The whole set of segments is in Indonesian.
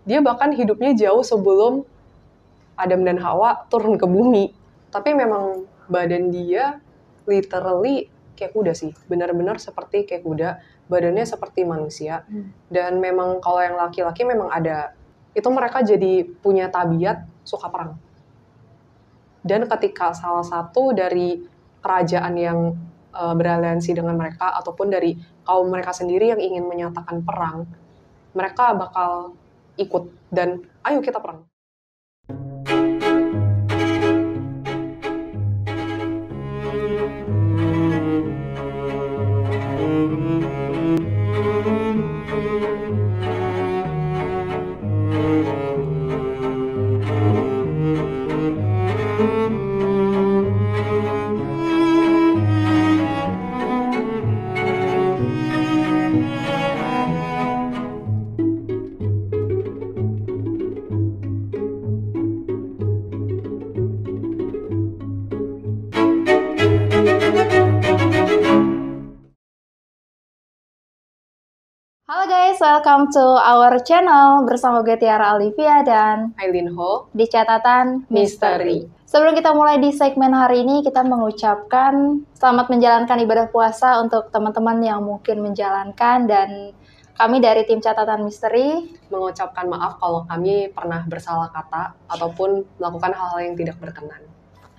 Dia bahkan hidupnya jauh sebelum Adam dan Hawa turun ke bumi. Tapi memang badan dia literally kayak kuda sih. Benar-benar seperti kayak kuda. Badannya seperti manusia. Dan memang kalau yang laki-laki memang ada. Itu mereka jadi punya tabiat suka perang. Dan ketika salah satu dari kerajaan yang beraliansi dengan mereka, ataupun dari kaum mereka sendiri yang ingin menyatakan perang, mereka bakal ikut dan ayo kita perang. Halo guys, welcome to our channel bersama gue Tiara Olivia dan Aileen Ho di catatan Misteri. Sebelum kita mulai di segmen hari ini, kita mengucapkan selamat menjalankan ibadah puasa untuk teman-teman yang mungkin menjalankan, dan kami dari tim catatan misteri mengucapkan maaf kalau kami pernah bersalah kata ataupun melakukan hal-hal yang tidak berkenan.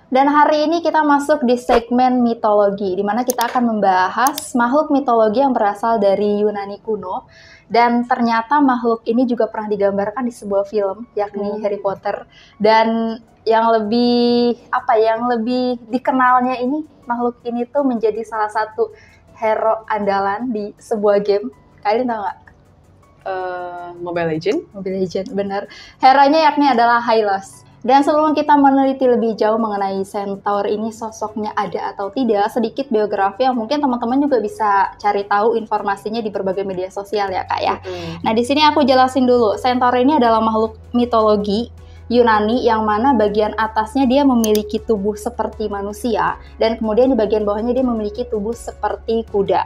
Dan hari ini kita masuk di segmen mitologi, di mana kita akan membahas makhluk mitologi yang berasal dari Yunani kuno. Dan ternyata makhluk ini juga pernah digambarkan di sebuah film, yakni Harry Potter. Dan yang lebih dikenalnya ini, makhluk ini tuh menjadi salah satu hero andalan di sebuah game. Kalian tahu nggak? Mobile Legends? Mobile Legends, benar. Hero-nya yakni adalah Hylos. Dan sebelum kita meneliti lebih jauh mengenai Centaur ini, sosoknya ada atau tidak, sedikit biografi yang mungkin teman-teman juga bisa cari tahu informasinya di berbagai media sosial ya Kak ya. Nah di sini aku jelasin dulu, Centaur ini adalah makhluk mitologi Yunani yang mana bagian atasnya dia memiliki tubuh seperti manusia, dan kemudian di bagian bawahnya dia memiliki tubuh seperti kuda.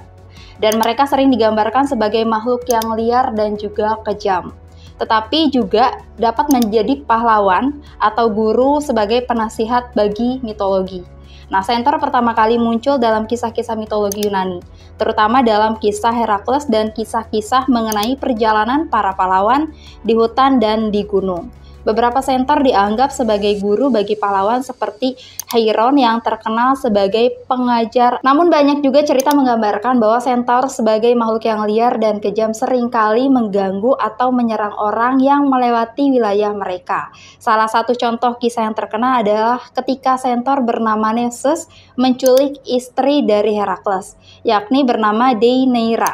Dan mereka sering digambarkan sebagai makhluk yang liar dan juga kejam. Tetapi juga dapat menjadi pahlawan atau guru sebagai penasihat bagi mitologi. Nah, Centaur pertama kali muncul dalam kisah-kisah mitologi Yunani, terutama dalam kisah Herakles dan kisah-kisah mengenai perjalanan para pahlawan di hutan dan di gunung. Beberapa Centaur dianggap sebagai guru bagi pahlawan seperti Chiron yang terkenal sebagai pengajar. Namun banyak juga cerita menggambarkan bahwa Centaur sebagai makhluk yang liar dan kejam seringkali mengganggu atau menyerang orang yang melewati wilayah mereka. Salah satu contoh kisah yang terkenal adalah ketika Centaur bernama Nessus menculik istri dari Herakles, yakni bernama Deianira,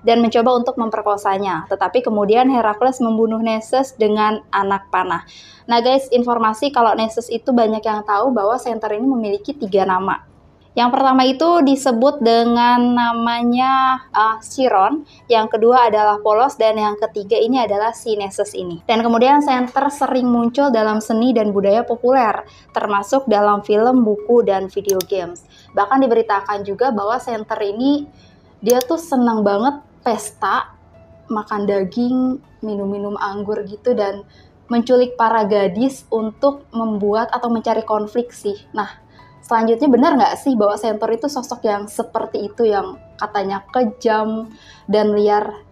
dan mencoba untuk memperkosanya. Tetapi kemudian Herakles membunuh Nessus dengan anak panah. Nah guys, informasi kalau Nessus itu banyak yang tahu bahwa Centaur ini memiliki 3 nama. Yang pertama itu disebut dengan namanya Chiron, yang kedua adalah Polos, dan yang ketiga ini adalah si Nessus ini. Dan kemudian Centaur sering muncul dalam seni dan budaya populer, termasuk dalam film, buku, dan video games. Bahkan diberitakan juga bahwa Centaur ini dia tuh senang banget pesta, makan daging, minum-minum anggur gitu, dan menculik para gadis untuk membuat atau mencari konflik sih. Nah, selanjutnya benar nggak sih bahwa Centaur itu sosok yang seperti itu, yang katanya kejam dan liar?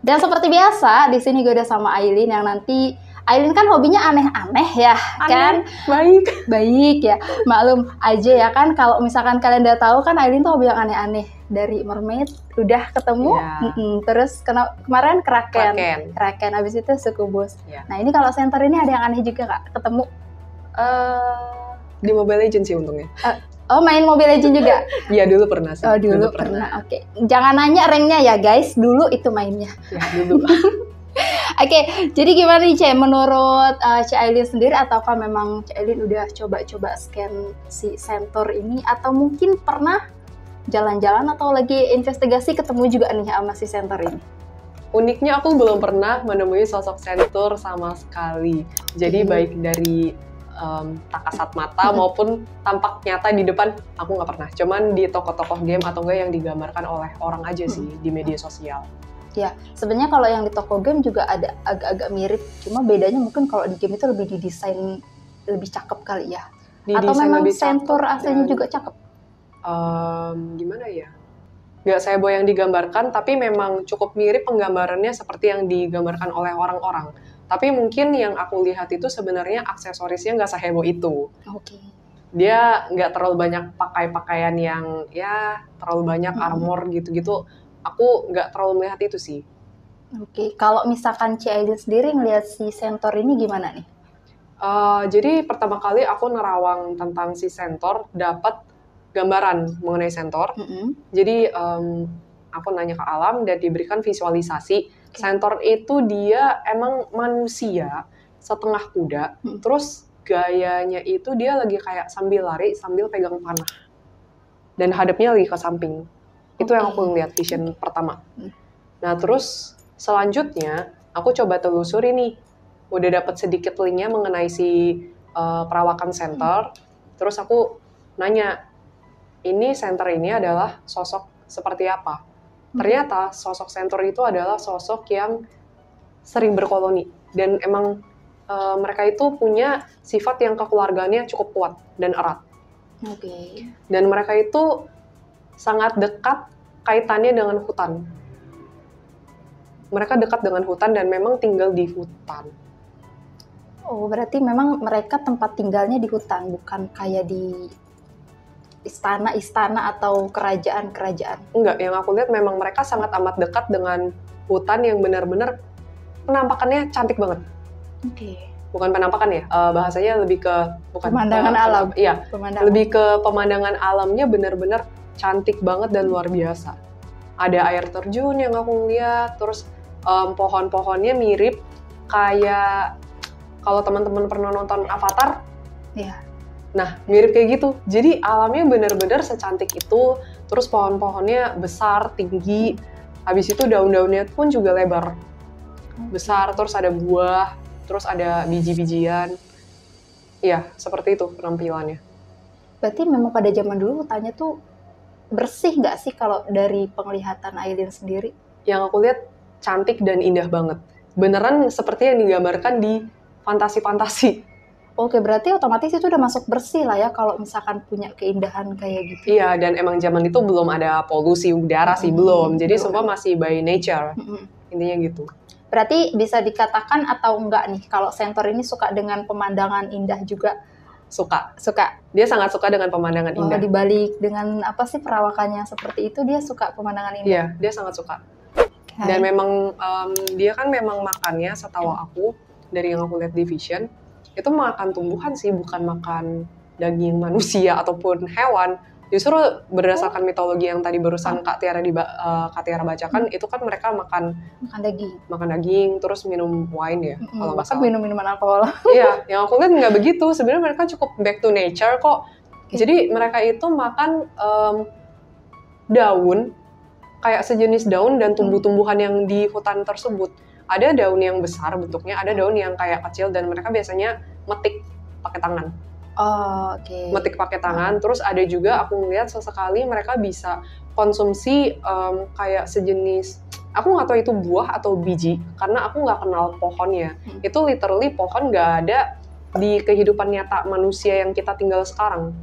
Dan seperti biasa, di sini gue udah sama Aileen, yang nanti Aileen kan hobinya aneh-aneh ya, kan? Baik ya, maklum aja ya kan, kalau misalkan kalian udah tahu kan Aileen tuh hobi yang aneh-aneh. Dari mermaid udah ketemu, terus kemarin kraken, abis itu sukubus. Nah ini kalau Centaur ini ada yang aneh juga nggak ketemu? Di Mobile Legends sih untungnya. Oh, main Mobile Legends juga? Iya, dulu pernah sih. Oh, dulu pernah. Oke. Jangan nanya ranknya ya guys, dulu itu mainnya. Ya, dulu. Oke, jadi gimana nih Cek, menurut Cek Aileen sendiri, ataukah memang Cek Aileen udah coba-coba scan si Centaur ini, atau mungkin pernah jalan-jalan atau lagi investigasi ketemu juga nih sama si Centaur ini? Uniknya aku belum pernah menemui sosok Centaur sama sekali. Jadi baik dari tak kasat mata maupun tampak nyata di depan, aku nggak pernah. Cuman di tokoh-tokoh game atau enggak yang digambarkan oleh orang aja sih di media sosial. Ya, sebenarnya kalau yang di toko game juga ada agak-agak mirip, cuma bedanya mungkin kalau di game itu lebih didesain lebih cakep kali ya. Atau Didesain memang lebih sentur cakep aslinya dan juga cakep. gimana ya? Nggak seheboh yang digambarkan, tapi memang cukup mirip penggambarannya seperti yang digambarkan oleh orang-orang. Tapi mungkin yang aku lihat itu sebenarnya aksesorisnya nggak seheboh itu. Oke. Dia nggak terlalu banyak pakai pakaian yang ya terlalu banyak armor gitu-gitu. Aku nggak terlalu melihat itu sih. Oke, kalau misalkan Ci Aidin sendiri ngelihat si Centaur ini gimana nih? Jadi pertama kali aku nerawang tentang si Centaur, dapat gambaran mengenai Centaur. Jadi aku nanya ke Alam dan diberikan visualisasi. Centaur itu dia emang manusia setengah kuda, terus gayanya itu dia lagi kayak sambil lari sambil pegang panah dan hadapnya lagi ke samping. Itu yang aku lihat vision pertama. Nah terus selanjutnya aku coba telusuri nih, udah dapat sedikit linknya mengenai si perawakan Centaur. Terus aku nanya, ini Centaur ini adalah sosok seperti apa? Ternyata sosok Centaur itu adalah sosok yang sering berkoloni dan emang mereka itu punya sifat yang kekeluargaannya cukup kuat dan erat. Oke. Dan mereka itu sangat dekat kaitannya dengan hutan. Mereka dekat dengan hutan dan memang tinggal di hutan. Oh, berarti memang mereka tempat tinggalnya di hutan, bukan kayak di istana-istana atau kerajaan-kerajaan. Enggak, yang aku lihat memang mereka sangat amat dekat dengan hutan yang benar-benar penampakannya cantik banget. Oke. Bukan penampakan ya, bahasanya lebih ke bukan Pemandangan alam. Iya, Pemandangan. lebih ke pemandangan alamnya benar-benar cantik banget dan luar biasa. Ada air terjun yang aku lihat, terus pohon-pohonnya mirip kayak kalau teman-teman pernah nonton Avatar. Iya. Nah, mirip kayak gitu. Jadi alamnya benar-benar secantik itu, terus pohon-pohonnya besar, tinggi. Habis itu daun-daunnya pun juga lebar. Besar, terus ada buah, terus ada biji-bijian. Iya, seperti itu penampilannya. Berarti memang pada zaman dulu hutannya tuh bersih nggak sih kalau dari penglihatan Aidin sendiri? Yang aku lihat cantik dan indah banget. Beneran seperti yang digambarkan di fantasi-fantasi. Oke, berarti otomatis itu udah masuk bersih lah ya kalau misalkan punya keindahan kayak gitu. Iya, dan emang zaman itu belum ada polusi udara sih, belum. Jadi semua masih by nature. Intinya gitu. Berarti bisa dikatakan atau enggak nih kalau Centaur ini suka dengan pemandangan indah juga? Suka. Dia sangat suka dengan pemandangan indah. Dibalik dengan apa sih perawakannya seperti itu, dia suka pemandangan indah? Iya, dia sangat suka. Dan memang dia kan memang makannya setahu aku, dari yang aku lihat di Vision, itu makan tumbuhan sih, bukan makan daging manusia ataupun hewan. Justru berdasarkan mitologi yang tadi barusan Kak Tiara bacakan, itu kan mereka makan daging, terus minum wine ya, kalau nggak salah. Minum minuman alkohol. Iya, yang aku lihat nggak begitu. Sebenarnya mereka cukup back to nature kok. Jadi mereka itu makan daun, kayak sejenis daun dan tumbuh-tumbuhan yang di hutan tersebut. Ada daun yang besar bentuknya, ada daun yang kayak kecil, dan mereka biasanya metik pakai tangan. Metik pakai tangan. Terus ada juga aku ngeliat sesekali mereka bisa konsumsi kayak sejenis, aku nggak tahu itu buah atau biji karena aku nggak kenal pohonnya. Itu literally pohon nggak ada di kehidupan nyata manusia yang kita tinggal sekarang.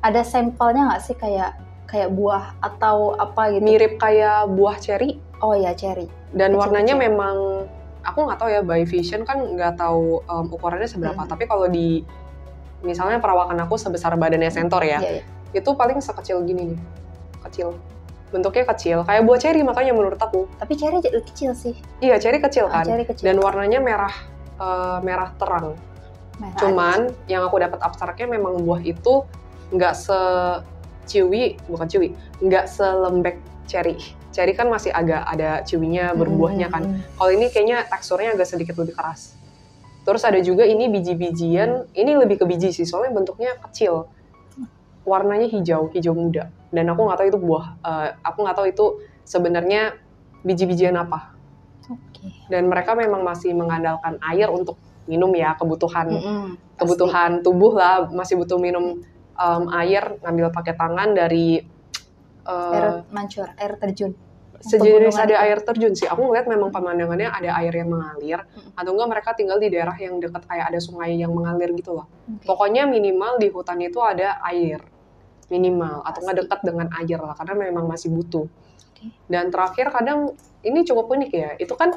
Ada sampelnya nggak sih kayak buah atau apa gitu? Mirip kayak buah ceri. Oh ya, ceri. Dan warnanya memang aku nggak tahu ya, by vision kan nggak tahu ukurannya seberapa. Tapi kalau di misalnya perawakan aku sebesar badannya Centaur ya, itu paling sekecil gini nih, kecil. Bentuknya kecil, kayak buah ceri makanya menurut aku. Tapi ceri jadi kecil sih. Iya, ceri kecil kan. Ceri kecil. Dan warnanya merah terang. Cuman yang aku dapat abstraknya memang buah itu nggak nggak selembek ceri. Ceri kan masih agak ada ciwinya, berbuahnya kan. Kalau ini kayaknya teksturnya agak sedikit lebih keras. Terus ada juga ini biji-bijian, ini lebih ke biji sih, soalnya bentuknya kecil. Warnanya hijau muda. Dan aku nggak tahu itu buah, aku nggak tahu itu sebenarnya biji-bijian apa. Dan mereka memang masih mengandalkan air untuk minum ya, kebutuhan tubuh lah, masih butuh minum air, ngambil pakai tangan dari air mancur, air terjun. Sejenis pegunungan ada itu? air terjun sih. Aku ngeliat memang pemandangannya ada air yang mengalir, atau enggak mereka tinggal di daerah yang dekat kayak ada sungai yang mengalir gitu loh. Oke. Pokoknya minimal di hutan itu ada air, minimal, atau enggak Pasti. dekat dengan air lah, karena memang masih butuh. Oke. Dan terakhir kadang ini cukup unik ya, itu kan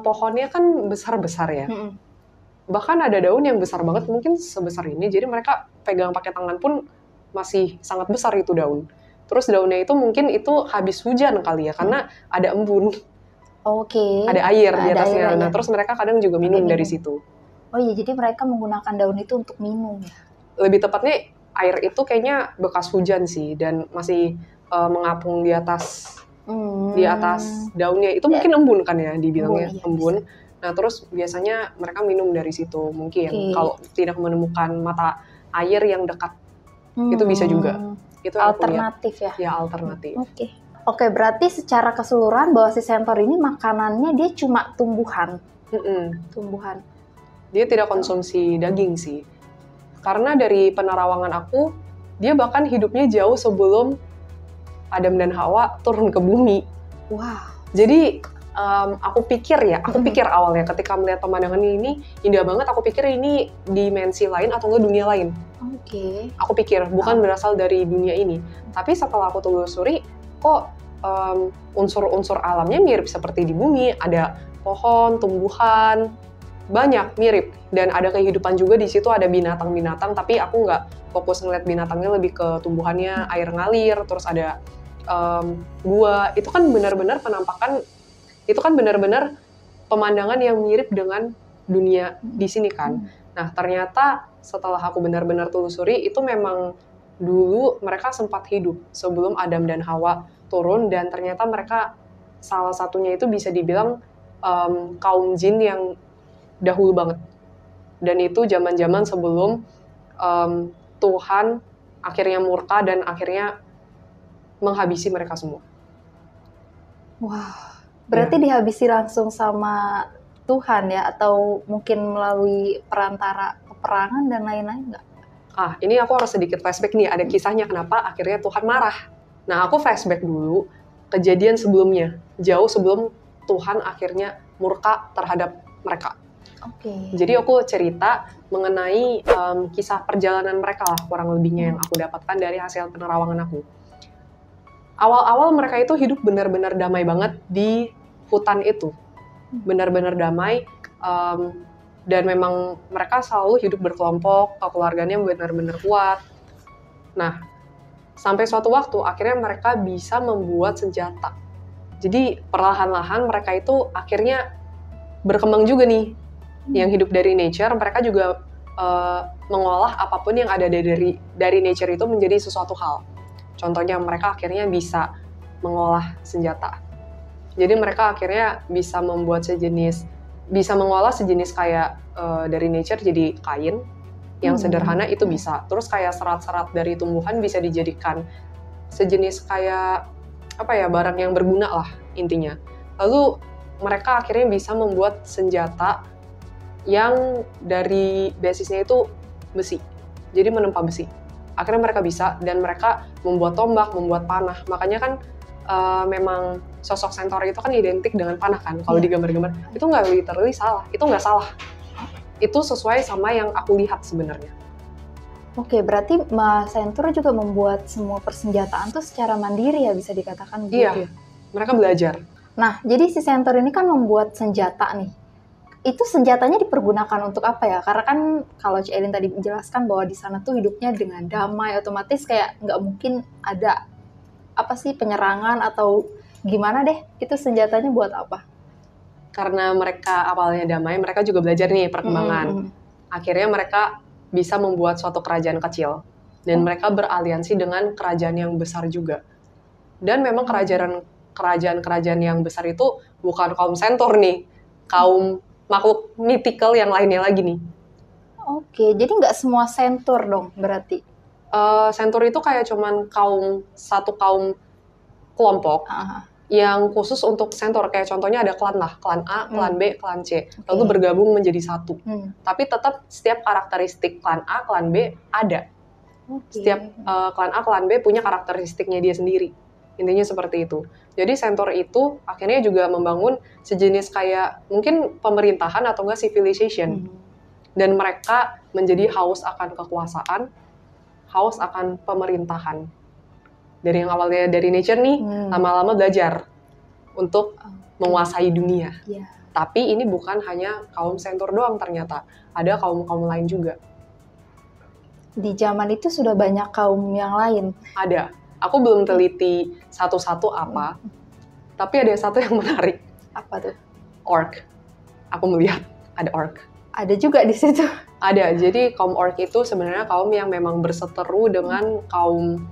pohonnya kan besar-besar ya. Mm-mm. Bahkan ada daun yang besar banget, mungkin sebesar ini, jadi mereka pegang pakai tangan pun masih sangat besar itu daun. Terus daunnya itu mungkin itu habis hujan kali ya, karena ada embun, Oke. ada air Nah, di ada atasnya. air Nah, aja. terus mereka kadang juga minum Pakai dari minum. situ. Oh iya, jadi mereka menggunakan daun itu untuk minum ya? Lebih tepatnya air itu kayaknya bekas hujan sih, dan masih mengapung di atas daunnya. Itu mungkin embun kan ya, dibilangnya Embun, iya, embun. bisa. Nah, terus biasanya mereka minum dari situ. Mungkin Oke. kalau tidak menemukan mata air yang dekat, itu bisa juga. Itu yang aku lihat. Alternatif ya? Ya, alternatif. Oke, berarti secara keseluruhan bahwa si Centaur ini makanannya dia cuma tumbuhan. Tumbuhan. Dia tidak konsumsi daging sih. Karena dari penerawangan aku, dia bahkan hidupnya jauh sebelum Adam dan Hawa turun ke bumi. Wah. Jadi aku pikir awalnya ketika melihat pemandangan ini indah banget, aku pikir ini dimensi lain atau enggak dunia lain. Oke. Aku pikir bukan berasal dari dunia ini. Tapi setelah aku telusuri, kok unsur-unsur alamnya mirip seperti di bumi. Ada pohon, tumbuhan, banyak mirip. Dan ada kehidupan juga di situ, ada binatang-binatang. Tapi aku nggak fokus ngeliat binatangnya, lebih ke tumbuhannya, air ngalir, terus ada gua. Itu kan benar-benar penampakan, itu kan benar-benar pemandangan yang mirip dengan dunia di sini kan. Nah, ternyata setelah aku benar-benar telusuri, itu memang dulu mereka sempat hidup sebelum Adam dan Hawa turun, dan ternyata mereka salah satunya itu bisa dibilang kaum jin yang dahulu banget. Dan itu zaman-zaman sebelum Tuhan akhirnya murka dan akhirnya menghabisi mereka semua. Wah, berarti dihabisi langsung sama Tuhan ya, atau mungkin melalui perantara peperangan dan lain-lain nggak? Ini aku harus sedikit flashback nih, ada kisahnya kenapa akhirnya Tuhan marah. Nah, aku flashback dulu kejadian sebelumnya, jauh sebelum Tuhan akhirnya murka terhadap mereka. Oke. Jadi aku cerita mengenai kisah perjalanan mereka lah, kurang lebihnya yang aku dapatkan dari hasil penerawangan aku. Awal-awal mereka itu hidup benar-benar damai banget di hutan itu. Benar-benar damai, dan memang mereka selalu hidup berkelompok, keluarganya benar-benar kuat. Nah, sampai suatu waktu akhirnya mereka bisa membuat senjata. Jadi perlahan-lahan mereka itu akhirnya berkembang juga nih. Yang hidup dari nature, mereka juga mengolah apapun yang ada dari nature itu menjadi sesuatu hal. Contohnya mereka akhirnya bisa mengolah senjata. Jadi mereka akhirnya bisa membuat bisa mengolah sejenis kayak dari nature jadi kain yang sederhana itu bisa. Terus kayak serat-serat dari tumbuhan bisa dijadikan sejenis kayak barang yang berguna lah intinya. Lalu mereka akhirnya bisa membuat senjata yang dari basisnya itu besi. Jadi menempa besi. Akhirnya mereka bisa, dan mereka membuat tombak, membuat panah. Makanya kan memang sosok Centaur itu kan identik dengan panah kan, kalau di gambar-gambar. Itu nggak literally salah, itu nggak salah. Itu sesuai sama yang aku lihat sebenarnya. Oke, berarti Centaur juga membuat semua persenjataan tuh secara mandiri ya, bisa dikatakan begitu ya? Iya, mereka belajar. Nah, jadi si Centaur ini kan membuat senjata nih. Itu senjatanya dipergunakan untuk apa ya? Karena kan kalau Ci Elin tadi menjelaskan bahwa di sana tuh hidupnya dengan damai, otomatis kayak nggak mungkin ada penyerangan atau gimana deh. Itu senjatanya buat apa? Karena mereka awalnya damai, mereka juga belajar nih perkembangan. Akhirnya mereka bisa membuat suatu kerajaan kecil, dan mereka beraliansi dengan kerajaan yang besar juga. Dan memang kerajaan-kerajaan yang besar itu bukan kaum Centaur nih, kaum makhluk mythical yang lainnya lagi nih. Oke, jadi nggak semua Centaur dong berarti? Centaur itu kayak cuman satu kaum kelompok yang khusus untuk Centaur. Kayak contohnya ada klan lah, klan A, klan B, klan C. Lalu bergabung menjadi satu. Tapi tetap setiap karakteristik klan A, klan B ada. Setiap klan A, klan B punya karakteristiknya dia sendiri. Intinya seperti itu. Jadi Centaur itu akhirnya juga membangun sejenis kayak mungkin pemerintahan atau enggak civilization. Dan mereka menjadi haus akan kekuasaan, haus akan pemerintahan. Dari yang awalnya dari nature nih, lama-lama belajar untuk menguasai dunia. Yeah. Tapi ini bukan hanya kaum Centaur doang ternyata. Ada kaum-kaum lain juga. Di zaman itu sudah banyak kaum yang lain. Ada. Aku belum teliti satu-satu apa. Tapi ada satu yang menarik. Apa tuh? Orc. Aku melihat ada orc. Ada juga di situ. Ada. Jadi kaum orc itu sebenarnya kaum yang memang berseteru dengan kaum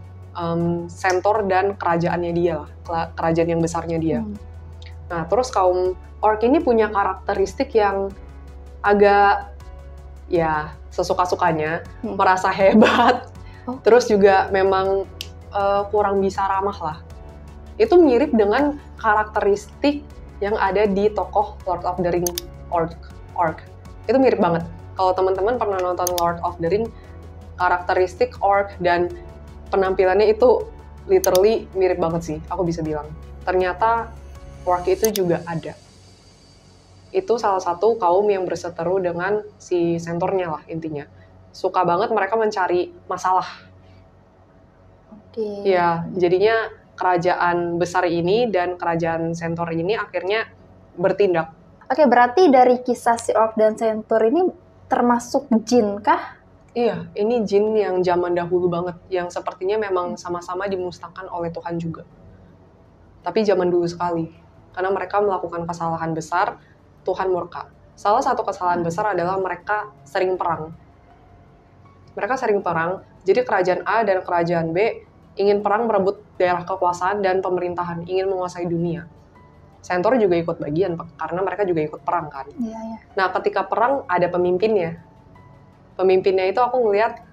Centaur dan kerajaannya dia lah. Kerajaan yang besarnya dia. Nah, terus kaum orc ini punya karakteristik yang agak ya sesuka-sukanya, merasa hebat, terus juga memang kurang bisa ramah lah. Itu mirip dengan karakteristik yang ada di tokoh Lord of the Ring orc. Itu mirip banget. Kalau teman-teman pernah nonton Lord of the Ring, karakteristik orc dan penampilannya itu literally mirip banget sih, aku bisa bilang. Ternyata orc itu juga ada. Itu salah satu kaum yang berseteru dengan si Centaurnya lah intinya. Suka banget mereka mencari masalah. Ya, jadinya kerajaan besar ini dan kerajaan Centaur ini akhirnya bertindak. Oke, berarti dari kisah si orc dan Centaur ini termasuk jin kah? Iya, ini jin yang zaman dahulu banget, yang sepertinya memang sama-sama dimusnahkan oleh Tuhan juga. Tapi zaman dulu sekali, karena mereka melakukan kesalahan besar, Tuhan murka. Salah satu kesalahan besar adalah mereka sering perang. Mereka sering perang, jadi kerajaan A dan kerajaan B ingin perang merebut daerah kekuasaan dan pemerintahan, ingin menguasai dunia. Centaur juga ikut bagian, karena mereka juga ikut perang kan. Iya. Nah, ketika perang ada pemimpinnya. Pemimpinnya itu aku ngelihat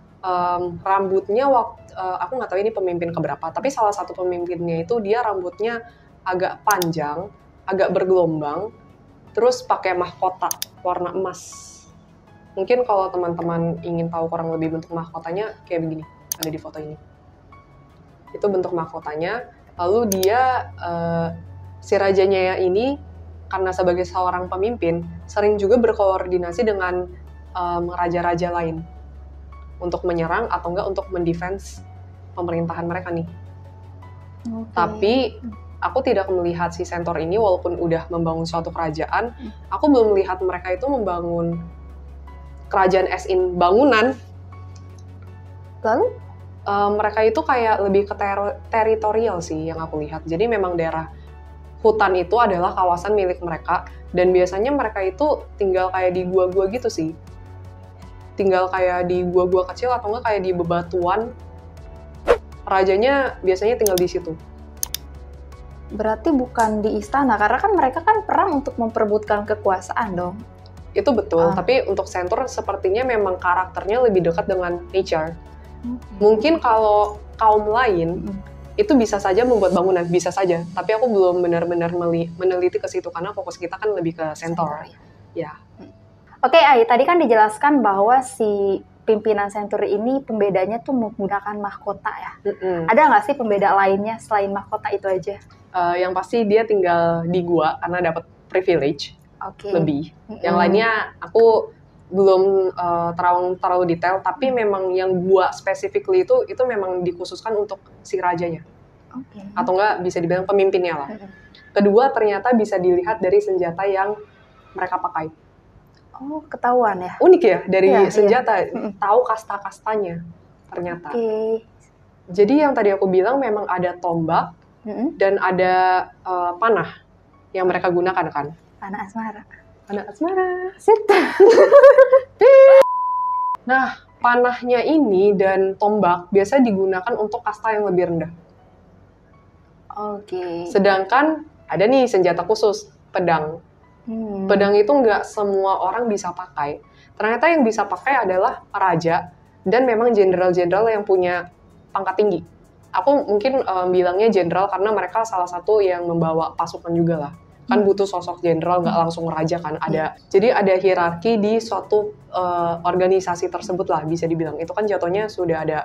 rambutnya, aku nggak tahu ini pemimpin keberapa, tapi salah satu pemimpinnya itu dia rambutnya agak panjang, agak bergelombang, terus pakai mahkota warna emas. Mungkin kalau teman-teman ingin tahu kurang lebih bentuk mahkotanya, kayak begini, ada di foto ini. Itu bentuk mahkotanya, lalu dia, si rajanya ini, karena sebagai seorang pemimpin, sering juga berkoordinasi dengan raja-raja lain, untuk menyerang atau enggak untuk mendefense pemerintahan mereka nih. Tapi, aku tidak melihat si Centaur ini, walaupun udah membangun suatu kerajaan, aku belum melihat mereka itu membangun kerajaan as in bangunan. Lalu? Mereka itu kayak lebih ke teritorial sih yang aku lihat. Jadi memang daerah hutan itu adalah kawasan milik mereka, dan biasanya mereka itu tinggal kayak di gua-gua gitu sih. Tinggal kayak di gua-gua kecil atau enggak kayak di bebatuan. Rajanya biasanya tinggal di situ. Berarti bukan di istana, karena kan mereka kan perang untuk memperebutkan kekuasaan dong. Itu betul, tapi untuk Centaur sepertinya memang karakternya lebih dekat dengan nature. Mungkin kalau kaum lain itu bisa saja membuat bangunan, bisa saja. Tapi aku belum benar-benar meneliti ke situ karena fokus kita kan lebih ke Centaur. Ya. Oke, Ai, tadi kan dijelaskan bahwa si pimpinan Centaur ini pembedanya tuh menggunakan mahkota ya. Ada nggak sih pembeda lainnya selain mahkota itu aja? Yang pasti dia tinggal di gua karena dapat privilege lebih. Yang lainnya aku belum terlalu detail, tapi memang yang gua specifically itu memang dikhususkan untuk si rajanya. Atau enggak bisa dibilang pemimpinnya lah. Kedua, ternyata bisa dilihat dari senjata yang mereka pakai. Oh, ketahuan ya? Unik ya, dari senjata. Tahu kasta-kastanya ternyata. Jadi yang tadi aku bilang memang ada tombak dan ada panah yang mereka gunakan kan. Panah asmara. Panah asmara. Sit. Nah, panahnya ini dan tombak biasa digunakan untuk kasta yang lebih rendah. Sedangkan ada nih senjata khusus, pedang. Pedang itu nggak semua orang bisa pakai. Ternyata yang bisa pakai adalah raja dan memang jenderal-jenderal yang punya pangkat tinggi. Aku mungkin bilangnya jenderal karena mereka salah satu yang membawa pasukan juga lah. Kan butuh sosok jenderal, nggak langsung raja kan. Jadi ada hierarki di suatu organisasi tersebut lah bisa dibilang. Itu kan jatuhnya sudah ada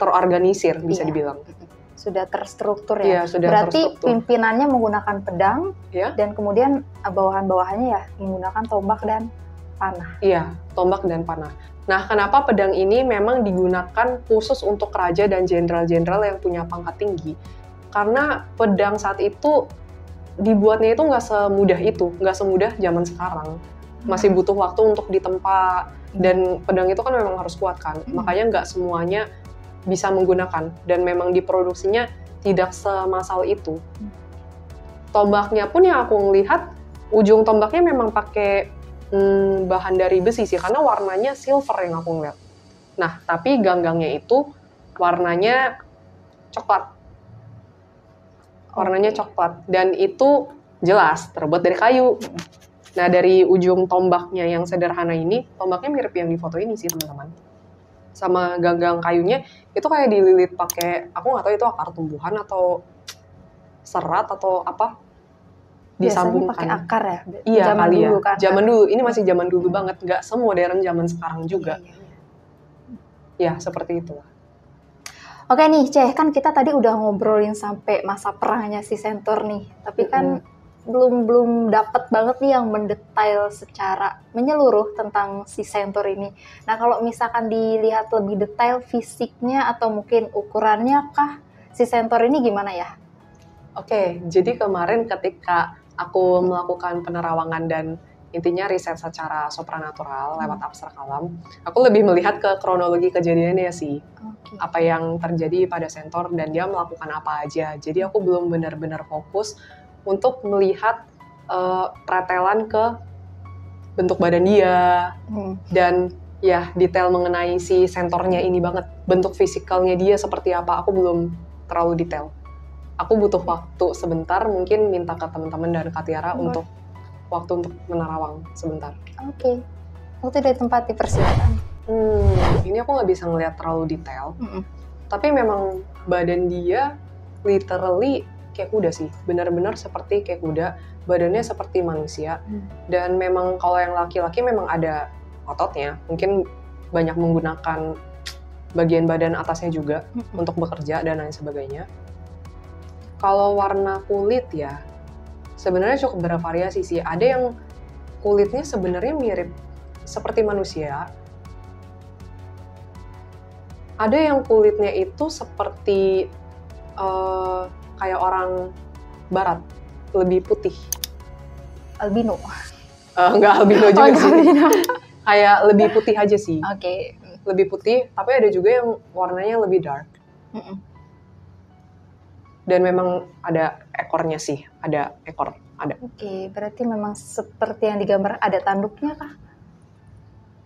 terorganisir bisa dibilang. sudah terstruktur Iya, ya. sudah Berarti terstruktur. pimpinannya menggunakan pedang Ya, dan kemudian bawahan-bawahannya ya menggunakan tombak dan panah. iya, tombak dan panah. Nah, kenapa pedang ini memang digunakan khusus untuk raja dan jenderal-jenderal yang punya pangkat tinggi? Karena pedang saat itu dibuatnya itu nggak semudah itu, nggak semudah zaman sekarang. Masih butuh waktu untuk ditempa, dan pedang itu kan memang harus kuat kan. Makanya nggak semuanya bisa menggunakan, dan memang diproduksinya tidak semassal itu. Tombaknya pun yang aku ngelihat, ujung tombaknya memang pakai bahan dari besi sih, karena warnanya silver yang aku ngeliat. Nah, tapi ganggangnya itu warnanya coklat. Warnanya coklat, dan itu jelas terbuat dari kayu. Nah, dari ujung tombaknya yang sederhana ini, tombaknya mirip yang di foto ini sih teman-teman. Sama ganggang kayunya, itu kayak dililit pakai, aku nggak tahu itu akar tumbuhan atau serat atau apa. Biasanya Disambungkan. pakai akar ya? Iya zaman kali dulu ya. kan? Zaman dulu, ini masih zaman dulu banget, nggak semodern zaman sekarang juga. Iya, iya. Ya, seperti itu. Oke nih, Ceh, kan kita tadi udah ngobrolin sampai masa perangnya si Centaur nih. Tapi kan belum dapet banget nih yang mendetail secara menyeluruh tentang si Centaur ini. Nah, kalau misalkan dilihat lebih detail fisiknya atau mungkin ukurannya kah, si Centaur ini gimana ya? Oke, jadi kemarin ketika aku melakukan penerawangan dan intinya riset secara supranatural lewat abstrak alam, aku lebih melihat ke kronologi kejadiannya sih. Oke. Apa yang terjadi pada Centaur dan dia melakukan apa aja. Jadi aku belum benar-benar fokus untuk melihat pretelan ke bentuk badan dia dan ya detail mengenai si Centaurnya ini banget. Bentuk fisikalnya dia seperti apa, aku belum terlalu detail. Aku butuh waktu sebentar, mungkin minta ke teman-teman dan Kak Tiara untuk waktu untuk menerawang sebentar. Oke. Waktu dari tempat dipersilakan. Ini aku nggak bisa ngeliat terlalu detail. Tapi memang badan dia literally kayak kuda sih. Benar-benar seperti kayak kuda. Badannya seperti manusia. Dan memang kalau yang laki-laki memang ada ototnya. Mungkin banyak menggunakan bagian badan atasnya juga untuk bekerja dan lain sebagainya. Kalau warna kulit ya, sebenarnya cukup bervariasi sih. Ada yang kulitnya sebenarnya mirip seperti manusia. Ada yang kulitnya itu seperti kayak orang barat, lebih putih. Albino. Nggak albino juga sih. Kayak lebih putih aja sih. Oke. Lebih putih, tapi ada juga yang warnanya lebih dark. Dan memang ada ekornya sih, ada ekor, ada. Oke, berarti memang seperti yang digambar, ada tanduknya kah?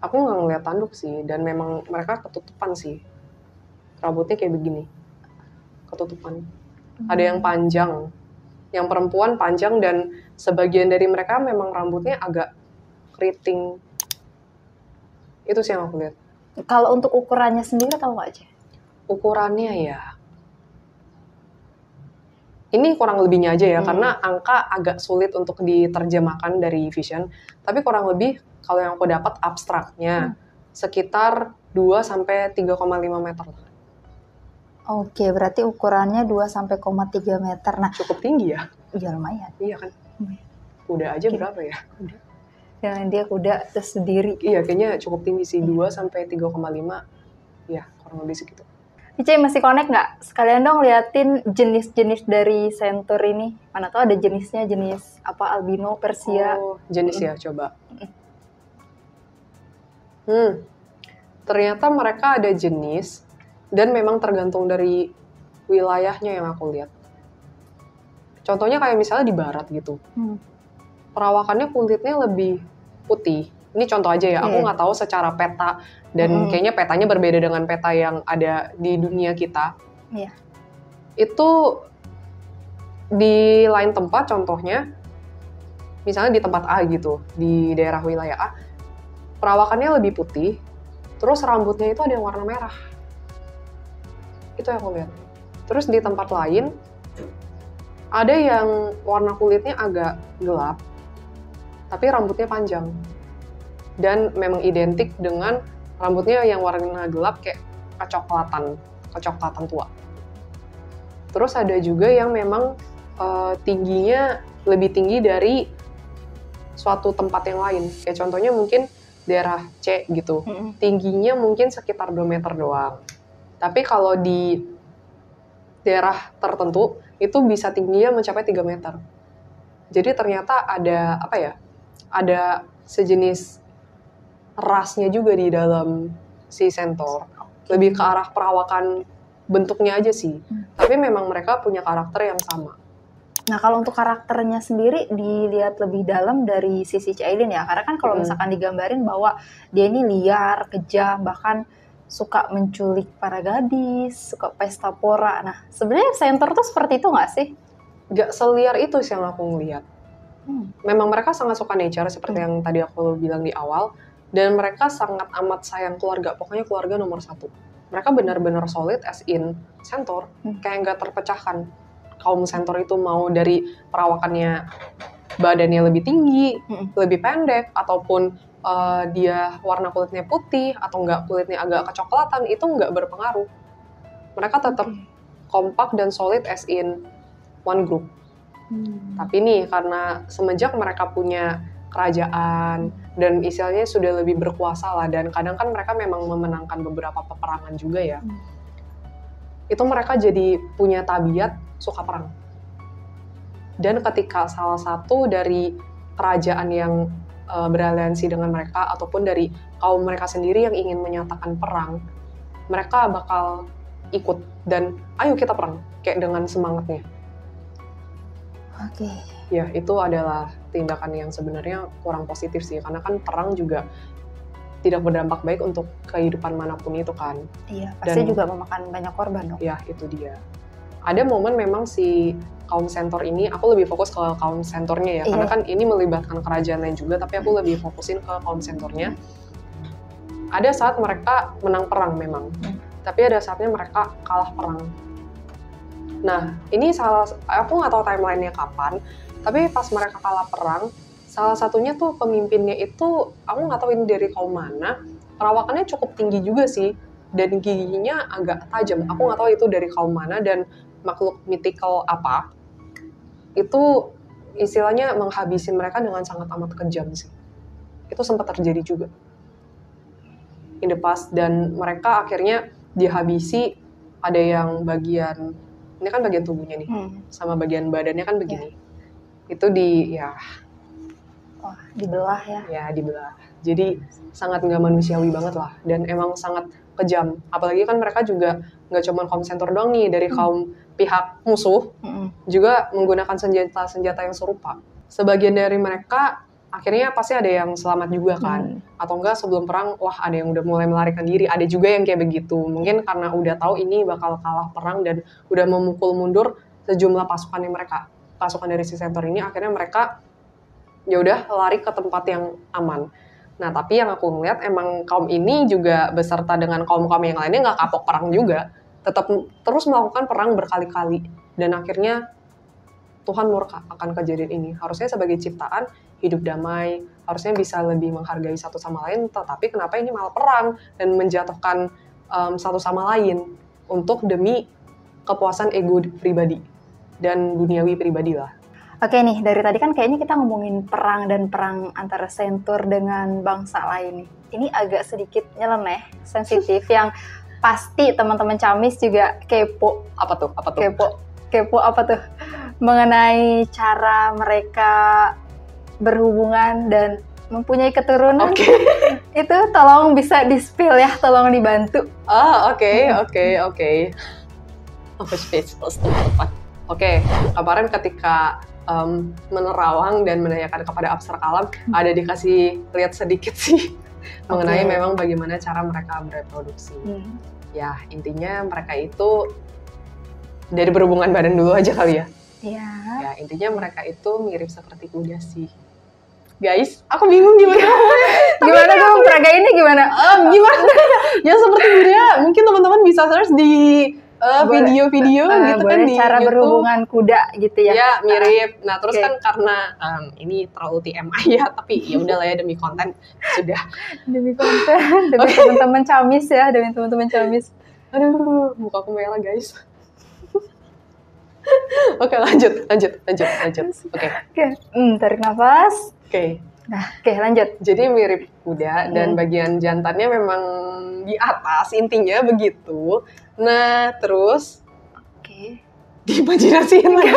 Aku nggak ngeliat tanduk sih, dan memang mereka ketutupan sih. Rambutnya kayak begini, ketutupan. Ada yang panjang, yang perempuan panjang, dan sebagian dari mereka memang rambutnya agak keriting. Itu sih yang aku lihat. Kalau untuk ukurannya sendiri tahu nggak aja? Ukurannya ya, ini kurang lebihnya aja ya, karena angka agak sulit untuk diterjemahkan dari vision. Tapi kurang lebih kalau yang aku dapat abstraknya sekitar 2-3,5 meter. Oke, berarti ukurannya 2-3 meter. Nah, cukup tinggi ya? Iya lumayan. Iya kan? Kuda aja berapa ya? Yang dia kuda terus sendiri. Iya, kayaknya cukup tinggi sih, 2-3,5. Ya, kurang lebih segitu. Ice masih connect nggak? Sekalian dong liatin jenis-jenis dari Centaur ini. Mana tahu ada jenisnya, jenis apa, albino, Persia. Oh, jenis ya, coba. Ternyata mereka ada jenis, dan memang tergantung dari wilayahnya yang aku lihat. Contohnya kayak misalnya di barat gitu. Perawakannya kulitnya lebih putih. Ini contoh aja ya, aku nggak tahu secara peta, dan kayaknya petanya berbeda dengan peta yang ada di dunia kita. Itu di lain tempat, contohnya, misalnya di tempat A gitu, di daerah wilayah A, perawakannya lebih putih, terus rambutnya itu ada yang warna merah. Itu yang aku lihat. Terus di tempat lain, ada yang warna kulitnya agak gelap, tapi rambutnya panjang. Dan memang identik dengan rambutnya yang warna gelap kayak kecoklatan tua. Terus ada juga yang memang tingginya lebih tinggi dari suatu tempat yang lain. Kayak contohnya mungkin daerah C gitu. Tingginya mungkin sekitar 2 meter doang. Tapi kalau di daerah tertentu itu bisa tingginya mencapai 3 meter. Jadi ternyata ada apa ya? Ada sejenis rasnya juga di dalam si centaur. Lebih ke arah perawakan bentuknya aja sih. Tapi memang mereka punya karakter yang sama. Nah, kalau untuk karakternya sendiri dilihat lebih dalam dari sisi Cailin ya. Karena kan kalau misalkan digambarin bahwa dia ini liar, kejam, bahkan suka menculik para gadis, suka pesta pora. Nah, sebenarnya centaur tuh seperti itu nggak sih? Gak seliar itu sih yang aku ngeliat. Memang mereka sangat suka nature seperti yang tadi aku bilang di awal. Dan mereka sangat amat sayang keluarga. Pokoknya keluarga nomor 1. Mereka benar-benar solid as in centaur. Kayak nggak terpecahkan. Kaum centaur itu mau dari perawakannya badannya lebih tinggi, lebih pendek, ataupun dia warna kulitnya putih, atau enggak kulitnya agak kecoklatan, itu enggak berpengaruh. Mereka tetap kompak dan solid as in one group. Tapi nih, karena semenjak mereka punya kerajaan, dan istilahnya sudah lebih berkuasa lah, dan kadang kan mereka memang memenangkan beberapa peperangan juga ya. Itu mereka jadi punya tabiat suka perang. Dan ketika salah satu dari kerajaan yang beraliansi dengan mereka, ataupun dari kaum mereka sendiri yang ingin menyatakan perang, mereka bakal ikut dan ayo kita perang, kayak dengan semangatnya. Oke. Ya, itu adalah tindakan yang sebenarnya kurang positif sih, karena kan perang juga tidak berdampak baik untuk kehidupan manapun itu kan. Iya, pasti juga memakan banyak korban dong. Ya, itu dia. Ada momen memang si kaum centaur ini, aku lebih fokus ke kaum centaurnya ya, karena kan ini melibatkan kerajaan lain juga, tapi aku lebih fokusin ke kaum centaurnya. Ada saat mereka menang perang memang, tapi ada saatnya mereka kalah perang. Nah, ini aku nggak tahu timelinenya kapan, tapi pas mereka kalah perang, salah satunya tuh pemimpinnya itu, aku nggak tahu ini dari kaum mana, perawakannya cukup tinggi juga sih, dan giginya agak tajam. Aku nggak tahu itu dari kaum mana dan makhluk mythical apa. Itu istilahnya menghabisi mereka dengan sangat amat kejam sih. Itu sempat terjadi juga in the past, dan mereka akhirnya dihabisi. Ada yang bagian, ini kan bagian tubuhnya nih, sama bagian badannya kan begini. Itu dibelah ya. Ya, dibelah. Jadi sangat nggak manusiawi banget lah, dan emang sangat kejam. Apalagi kan mereka juga nggak cuma kaum centaur doang nih, dari kaum pihak musuh juga menggunakan senjata-senjata yang serupa. Sebagian dari mereka akhirnya pasti ada yang selamat juga kan, atau enggak sebelum perang, wah ada yang udah mulai melarikan diri. Ada juga yang kayak begitu, mungkin karena udah tahu ini bakal kalah perang dan udah memukul mundur sejumlah pasukan dari si centaur ini. Akhirnya mereka ya udah lari ke tempat yang aman. Nah, tapi yang aku ngeliat emang kaum ini juga beserta dengan kaum-kaum yang lainnya nggak kapok perang juga, tetap terus melakukan perang berkali-kali, dan akhirnya Tuhan murka akan kejadian ini. Harusnya sebagai ciptaan hidup damai, harusnya bisa lebih menghargai satu sama lain, tetapi kenapa ini malah perang dan menjatuhkan satu sama lain untuk demi kepuasan ego pribadi dan duniawi pribadi lah. Oke nih, dari tadi kan kayaknya kita ngomongin perang dan perang antara centaur dengan bangsa lain nih. Ini agak sedikit nyeleneh, sensitif, yang pasti teman-teman Camis juga kepo. Apa tuh? Kepo apa tuh? Mengenai cara mereka berhubungan dan mempunyai keturunan. Itu tolong bisa di-spill ya, tolong dibantu. Oke. Aku speechless teman-teman. Oke, kemarin ketika menerawang dan menanyakan kepada Apsara Kalam, ada dikasih lihat sedikit sih mengenai memang bagaimana cara mereka bereproduksi. Ya, intinya mereka itu dari berhubungan badan dulu aja kali ya. Ya, intinya mereka itu mirip seperti kuda sih. Guys, aku bingung gimana. Gimana dong, peraga ini gimana? Gimana? Ya seperti kuda, mungkin teman-teman bisa search di video-video gitu kan di cara YouTube. Berhubungan kuda gitu ya. Ya, mirip. Nah, terus kan karena ini terlalu TMI ya, tapi ya udahlah ya, demi konten sudah. Demi konten, demi teman-teman Camis ya, demi teman-teman Camis. Aduh, muka aku merah guys. Oke, lanjut. Oke. Oke, tarik nafas. Oke. Nah, oke lanjut. Jadi mirip kuda dan bagian jantannya memang di atas, intinya begitu. Nah, terus Oke. diimajinasiin lagi.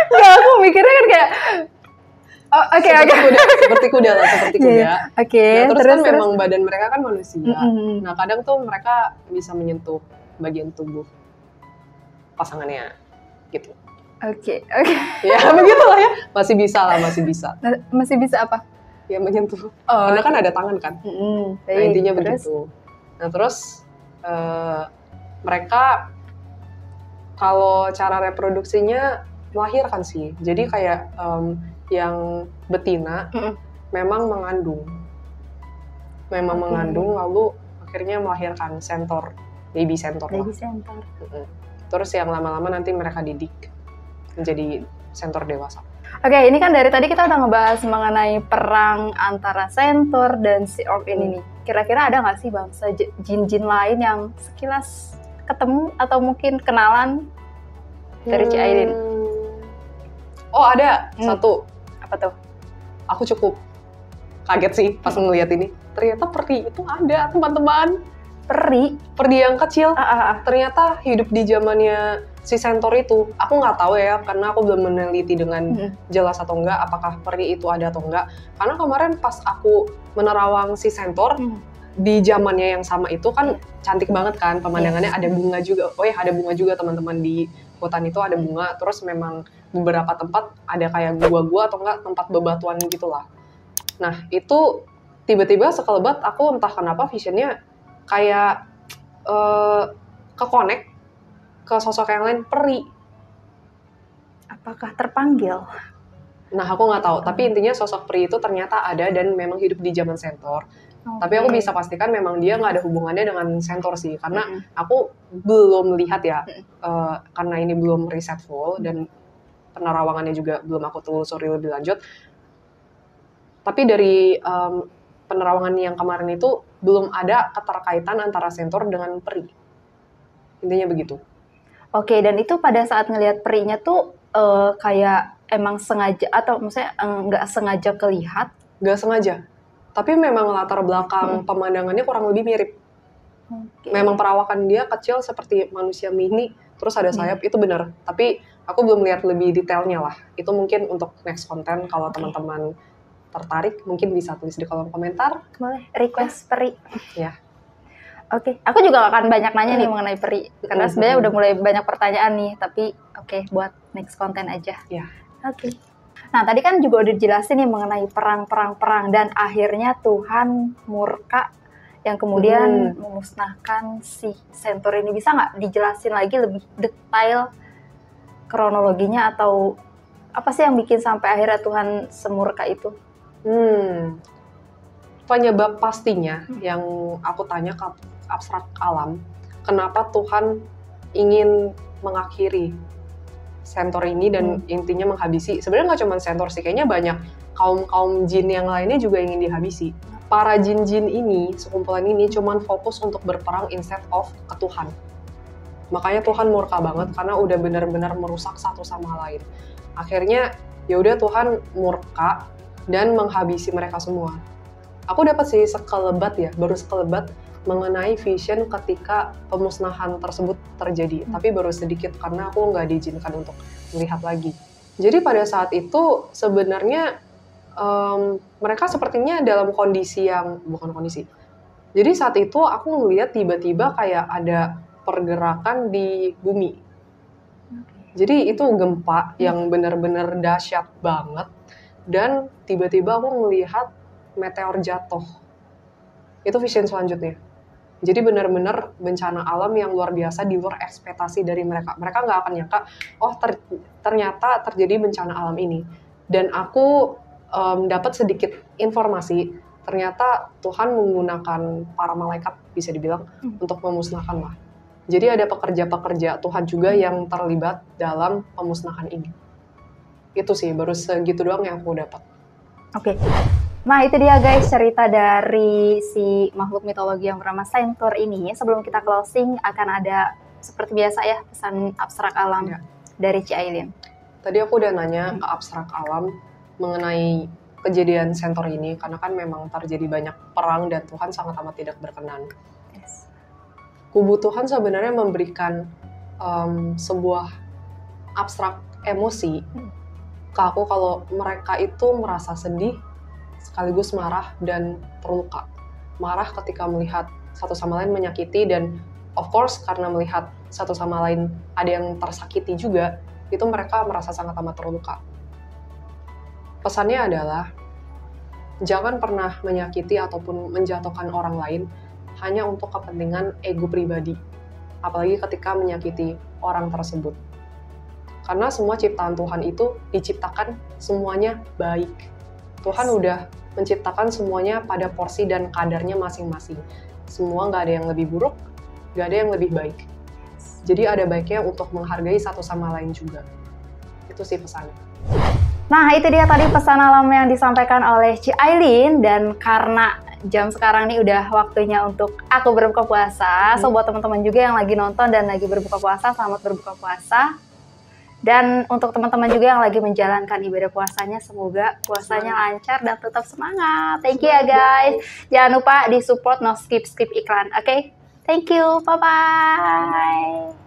Nggak, aku mikirnya kan kayak oke. Seperti kuda lah, seperti kuda. Iya. Oke, Nah, terus kan terus. memang badan mereka kan manusia. Nah, kadang tuh mereka bisa menyentuh bagian tubuh pasangannya gitu. Oke. Ya, begitulah ya. Masih bisa. Nah, masih bisa apa? Ya menyentuh. Oh, Karena kan ada tangan kan. Nah, intinya terus? begitu. Nah, terus mereka kalau cara reproduksinya melahirkan sih. Jadi kayak yang betina memang mengandung. Lalu akhirnya melahirkan baby sentor lah. Terus yang lama-lama nanti mereka didik menjadi sentor dewasa. Oke, ini kan dari tadi kita udah ngebahas mengenai perang antara sentor dan si orc ini nih. Kira-kira ada nggak sih bangsa jin-jin lain yang sekilas ketemu atau mungkin kenalan dari Ci Ailin? Oh, ada satu. Apa tuh? Aku cukup kaget sih pas ngeliat ini. Ternyata peri itu ada, teman-teman. Peri yang kecil. Ternyata hidup di zamannya si sentor itu. Aku nggak tahu ya, karena aku belum meneliti dengan jelas atau enggak apakah peri itu ada atau enggak. Karena kemarin pas aku menerawang si sentor di zamannya yang sama itu kan cantik banget kan pemandangannya. Ada bunga juga. Oh ya, ada bunga juga teman-teman, di hutan itu ada bunga. Terus memang beberapa tempat ada kayak gua-gua atau enggak tempat bebatuan gitulah. Nah, itu tiba-tiba sekelebat aku entah kenapa visionnya kayak ke-connect ke sosok yang lain, peri. Apakah terpanggil? Nah, aku nggak tahu. Tapi intinya sosok peri itu ternyata ada dan memang hidup di zaman sentor. Tapi aku bisa pastikan memang dia nggak ada hubungannya dengan sentor sih. Karena aku belum lihat ya, karena ini belum riset full dan penerawangannya juga belum aku telusuri lebih lanjut. Tapi dari penerawangan yang kemarin itu belum ada keterkaitan antara sentor dengan peri. Intinya begitu. Oke, dan itu pada saat ngelihat perinya tuh kayak emang sengaja atau maksudnya nggak sengaja kelihat? Nggak sengaja. Tapi memang latar belakang pemandangannya kurang lebih mirip. Memang perawakan dia kecil seperti manusia mini, terus ada sayap, itu benar. Tapi aku belum lihat lebih detailnya lah. Itu mungkin untuk next konten, kalau teman-teman tertarik mungkin bisa tulis di kolom komentar. Boleh, request peri. Ya. Oke, aku juga akan banyak nanya nih mengenai peri. Karena sebenarnya udah mulai banyak pertanyaan nih, tapi oke, buat next konten aja. Ya. Oke. Nah, tadi kan juga udah dijelasin nih mengenai perang dan akhirnya Tuhan murka yang kemudian memusnahkan si sentor ini. Bisa nggak dijelasin lagi lebih detail kronologinya atau apa sih yang bikin sampai akhirnya Tuhan semurka itu? Penyebab pastinya yang aku tanya ke abstrak alam, kenapa Tuhan ingin mengakhiri sentor ini dan intinya menghabisi. Sebenarnya nggak cuma sentor sih, kayaknya banyak kaum jin yang lainnya juga ingin dihabisi. Para jin-jin ini, sekumpulan ini cuma fokus untuk berperang instead of ke Tuhan. Makanya Tuhan murka banget karena udah benar-benar merusak satu sama lain. Akhirnya ya udah Tuhan murka dan menghabisi mereka semua. Aku dapat sih baru sekelebat mengenai vision ketika pemusnahan tersebut terjadi. Tapi baru sedikit karena aku nggak diizinkan untuk melihat lagi. Jadi pada saat itu sebenarnya mereka sepertinya dalam kondisi yang bukan kondisi. Jadi saat itu aku ngelihat tiba-tiba kayak ada pergerakan di bumi. Jadi itu gempa yang benar-benar dahsyat banget. Dan tiba-tiba aku melihat meteor jatuh. Itu vision selanjutnya. Jadi benar-benar bencana alam yang luar biasa di luar ekspektasi dari mereka. Mereka nggak akan nyangka, ternyata terjadi bencana alam ini. Dan aku dapat sedikit informasi, ternyata Tuhan menggunakan para malaikat, bisa dibilang, untuk memusnahkan lah. Jadi ada pekerja-pekerja Tuhan juga yang terlibat dalam pemusnahan ini. Itu sih, baru segitu doang yang aku dapat. Oke. Nah, itu dia guys cerita dari si makhluk mitologi yang bernama sentor ini. Sebelum kita closing, akan ada seperti biasa ya, pesan abstrak alam Ya. dari Ci Ailin. Tadi aku udah nanya ke abstrak alam mengenai kejadian Centaur ini, karena kan memang terjadi banyak perang dan Tuhan sangat amat tidak berkenan. Yes. Kubu Tuhan sebenarnya memberikan sebuah abstrak emosi ke aku kalau mereka itu merasa sedih, sekaligus marah dan terluka. Marah ketika melihat satu sama lain menyakiti, dan of course karena melihat satu sama lain ada yang tersakiti juga, itu mereka merasa sangat amat terluka. Pesannya adalah, jangan pernah menyakiti ataupun menjatuhkan orang lain hanya untuk kepentingan ego pribadi, apalagi ketika menyakiti orang tersebut. Karena semua ciptaan Tuhan itu diciptakan semuanya baik. Tuhan udah menciptakan semuanya pada porsi dan kadarnya masing-masing. Semua nggak ada yang lebih buruk, nggak ada yang lebih baik. Jadi ada baiknya untuk menghargai satu sama lain juga. Itu sih pesannya. Nah, itu dia tadi pesan alam yang disampaikan oleh Ci Ailin, dan karena jam sekarang nih udah waktunya untuk aku berbuka puasa. So buat teman-teman juga yang lagi nonton dan lagi berbuka puasa, selamat berbuka puasa. Dan untuk teman-teman juga yang lagi menjalankan ibadah puasanya, semoga puasanya lancar dan tetap semangat. Thank you ya guys. Jangan lupa di support, no skip iklan. Oke? Thank you. Bye-bye.